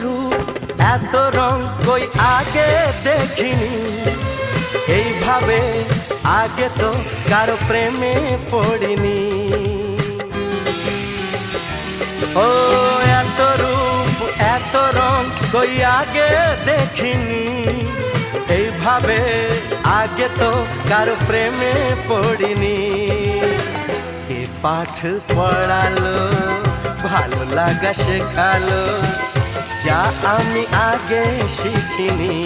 রূপ এত রং কই আগে দেখিনি, এইভাবে আগে তো কারো প্রেমে পড়িনি। ও এত রূপ এত রং কই আগে দেখিনি, এইভাবে আগে তো কারো প্রেমে পড়িনি। কে পাঠ পড়ালো, ভালো লাগা শেখালো, যা আমি আগে শিখিনি।